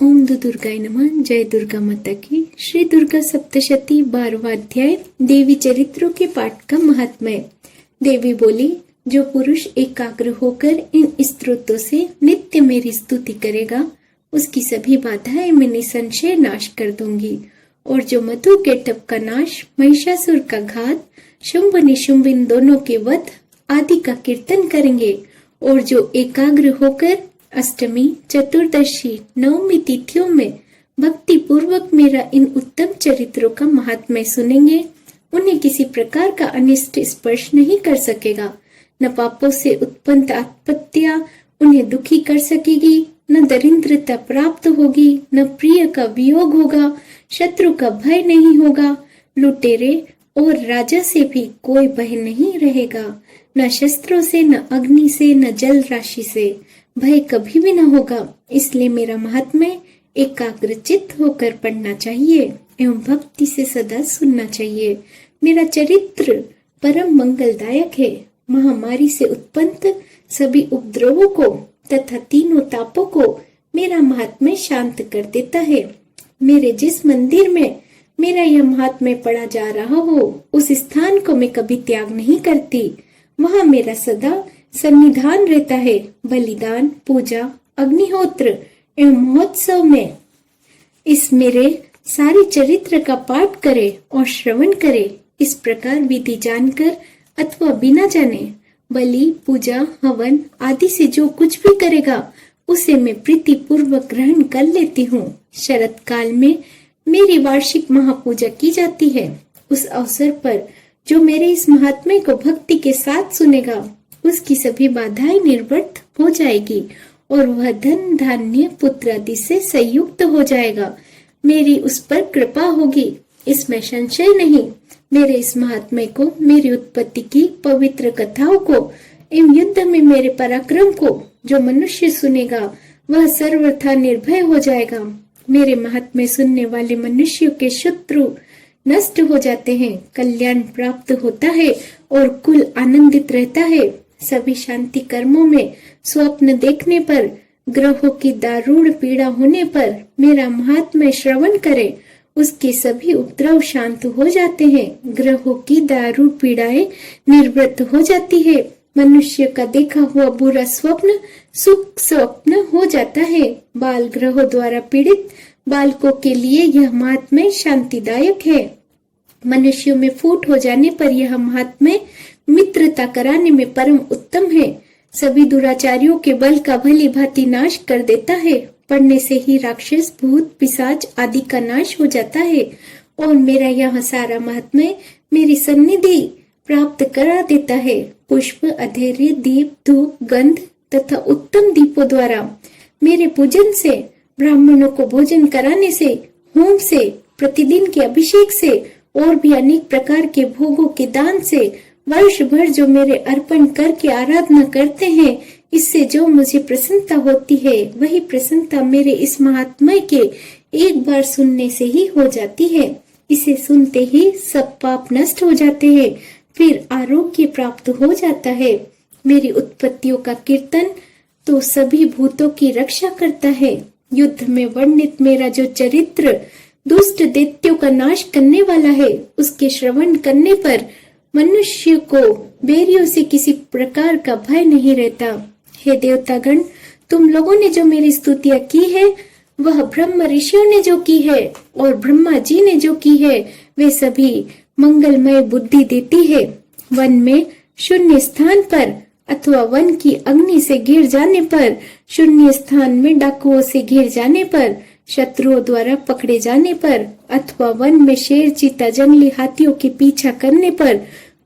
ओम दुर्गाय नमः। जय दुर्गा माता की। श्री दुर्गा सप्तशती 12वां अध्याय देवी चरित्रों के पाठ का महात्म्य। देवी बोली, जो पुरुष एकाग्र होकर इन स्तोत्रों से नित्य मेरी स्तुति करेगा उसकी सभी बाधाएं मैं निसंशय नाश कर दूंगी। और जो मधु के टप का नाश, महिषासुर का घात, शुंभ निशुंभ इन दोनों के वध आदि का कीर्तन करेंगे और जो एकाग्र होकर अष्टमी, चतुर्दशी, नवमी तिथियों में भक्ति पूर्वक मेरा इन उत्तम चरित्रों का महात्म्य सुनेंगे, उन्हें किसी प्रकार का अनिष्ट स्पर्श नहीं कर सकेगा। न पापों से उत्पन्न आपत्तियां उन्हें दुखी कर सकेगी, न दरिद्रता प्राप्त होगी, न प्रिय का वियोग होगा, शत्रु का भय नहीं होगा, लुटेरे और राजा से भी कोई भय नहीं रहेगा, न शस्त्रों से, न अग्नि से, न जल राशि से भय कभी भी न होगा। इसलिए मेरा महात्म्य एकाग्रचित्त होकर पढ़ना चाहिए एवं भक्ति से सदा सुनना चाहिए। मेरा चरित्र परम मंगलदायक है। महामारी से उत्पन्न सभी उपद्रवों को तथा तीनों तापों को मेरा महात्म्य शांत कर देता है। मेरे जिस मंदिर में मेरा यह महात्म्य पढ़ा जा रहा हो उस स्थान को मैं कभी त्याग नहीं करती। वहाँ मेरा सदा सन्निधान रहता है। बलिदान, पूजा, अग्निहोत्र एवं महोत्सव में इस मेरे सारे चरित्र का पाठ करे और श्रवण करे। इस प्रकार विधि जानकर अथवा बिना जाने बलि, पूजा, हवन आदि से जो कुछ भी करेगा उसे मैं प्रीति पूर्वक ग्रहण कर लेती हूँ। शरद काल में मेरी वार्षिक महापूजा की जाती है। उस अवसर पर जो मेरे इस महात्म्य को भक्ति के साथ सुनेगा उसकी सभी बाधाएं निर्वृत्त हो जाएगी और वह धन, धान्य, पुत्र आदि से संयुक्त हो जाएगा। मेरी उस पर कृपा होगी, इसमें संशय नहीं। मेरे इस महात्म्य को, मेरी उत्पत्ति की पवित्र कथाओं को एवं युद्ध में मेरे पराक्रम को जो मनुष्य सुनेगा वह सर्वथा निर्भय हो जाएगा। मेरे महात्म्य सुनने वाले मनुष्यों के शत्रु नष्ट हो जाते हैं, कल्याण प्राप्त होता है और कुल आनंदित रहता है। सभी शांति कर्मों में स्वप्न देखने पर, ग्रहों की दारुण पीड़ा होने पर मेरा महात्म्य श्रवण करे, उसके सभी उपद्रव शांत हो जाते हैं। ग्रहों की दारुण पीड़ाएं निवृत्त हो जाती है। मनुष्य का देखा हुआ बुरा स्वप्न सुख स्वप्न हो जाता है। बाल ग्रहों द्वारा पीड़ित बालकों के लिए यह महात्म्य शांतिदायक है। मनुष्यों में फूट हो जाने पर यह महात्म्य मित्रता कराने में परम उत्तम है। सभी दुराचारियों के बल का भली भांति नाश कर देता है। पढ़ने से ही राक्षस, भूत, पिशाच आदि का नाश हो जाता है और मेरा यह सारा महात्म्य मेरी सन्निधि प्राप्त करा देता है। पुष्प, अधैर्य, दीप, धूप, गंध तथा उत्तम दीपों द्वारा मेरे पूजन से, ब्राह्मणों को भोजन कराने से, होम से, प्रतिदिन के अभिषेक से और भी अनेक प्रकार के भोगों के दान से वर्ष भर जो मेरे अर्पण करके आराधना करते हैं, इससे जो मुझे प्रसन्नता होती है वही प्रसन्नता मेरे इस महात्म्य के एक बार सुनने से ही हो जाती है। इसे सुनते ही सब पाप नष्ट हो जाते हैं, फिर आरोग्य प्राप्त हो जाता है। मेरी उत्पत्तियों का कीर्तन तो सभी भूतों की रक्षा करता है। युद्ध में वर्णित मेरा जो चरित्र दुष्ट दैत्यों का नाश करने वाला है, उसके श्रवण करने पर मनुष्य को बैरियों से किसी प्रकार का भय नहीं रहता। हे देवतागण, तुम लोगों ने जो मेरी स्तुतियां की है वह ब्रह्म ऋषियों ने जो की है और ब्रह्मा जी ने जो की है वे सभी मंगलमय बुद्धि देती है। वन में शून्य स्थान पर अथवा वन की अग्नि से घिर जाने पर, शून्य स्थान में डाकुओं से घिर जाने पर, शत्रुओं द्वारा पकड़े जाने पर अथवा वन में शेर, चीता, जंगली हाथियों के पीछा करने पर,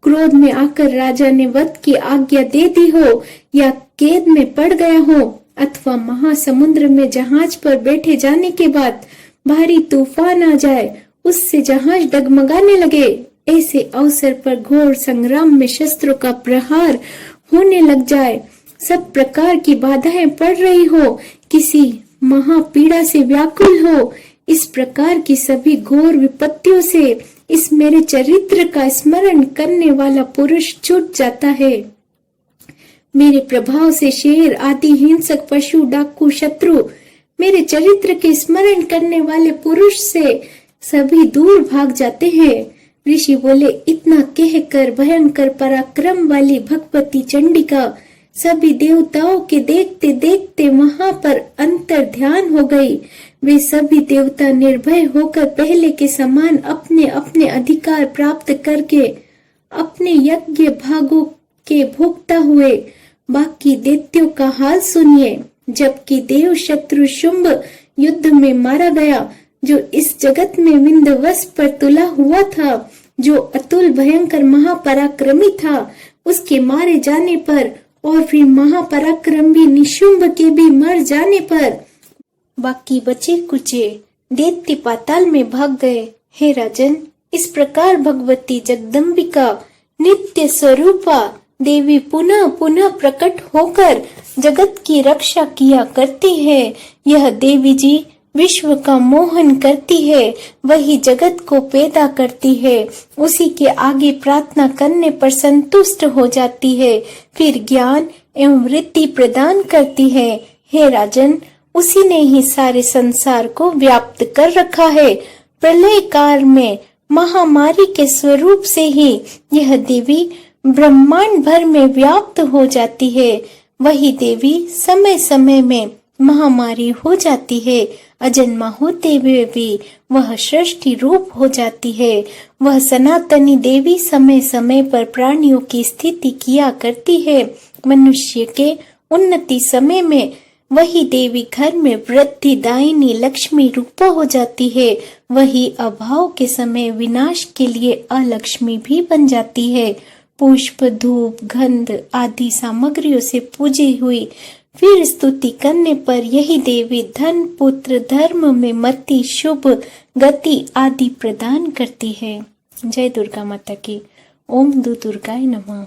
क्रोध में आकर राजा ने वध की आज्ञा दे दी हो या कैद में पड़ गया हो अथवा महासमुद्र में जहाज पर बैठे जाने के बाद भारी तूफान आ जाए, उससे जहाज डगमगाने लगे, ऐसे अवसर पर घोर संग्राम में शस्त्रों का प्रहार होने लग जाए, सब प्रकार की बाधाएं पड़ रही हो, किसी महापीड़ा से व्याकुल हो, इस प्रकार की सभी घोर विपत्तियों से इस मेरे चरित्र का स्मरण करने वाला पुरुष छूट जाता है। मेरे प्रभाव से शेर आदि हिंसक पशु, डाकू, शत्रु मेरे चरित्र के स्मरण करने वाले पुरुष से सभी दूर भाग जाते हैं। ऋषि बोले, इतना कहकर भयंकर पराक्रम वाली भगवती चंडिका सभी देवताओं के देखते देखते वहां पर अंतर ध्यान हो गई। वे सभी देवता निर्भय होकर पहले के समान अपने अपने अधिकार प्राप्त करके अपने यज्ञ भागों के भोगता हुए। बाकी दैत्यों का हाल सुनिए। जबकि देव शत्रु शुंभ युद्ध में मारा गया, जो इस जगत में विंध्यवस पर तुला हुआ था, जो अतुल भयंकर महापराक्रमी था, उसके मारे जाने पर और फिर महापराक्रमी निशुंभ के भी मर जाने पर बाकी बचे कुचे दैत्य पाताल में भाग गए। हे राजन, इस प्रकार भगवती जगदम्बिका नित्य स्वरूपा देवी पुनः पुनः प्रकट होकर जगत की रक्षा किया करती है। यह देवी जी विश्व का मोहन करती है, वही जगत को पैदा करती है। उसी के आगे प्रार्थना करने पर संतुष्ट हो जाती है, फिर ज्ञान एवं वृत्ति प्रदान करती है। हे राजन, उसी ने ही सारे संसार को व्याप्त कर रखा है। प्रलय काल में महामारी के स्वरूप से ही यह देवी ब्रह्मांड भर में व्याप्त हो जाती है। वही देवी समय समय में महामारी हो जाती है। अजन्मा होते हुए भी वह सृष्टि रूप हो जाती है। वह सनातनी देवी समय समय पर प्राणियों की स्थिति किया करती है। मनुष्य के उन्नति समय में वही देवी घर में वृद्धिदायिनी लक्ष्मी रूप हो जाती है। वही अभाव के समय विनाश के लिए अलक्ष्मी भी बन जाती है। पुष्प, धूप, गंध आदि सामग्रियों से पूजी हुई फिर स्तुति करने पर यही देवी धन, पुत्र, धर्म में मति, शुभ गति आदि प्रदान करती है। जय दुर्गा माता की। ओम दुर्गाय नमः।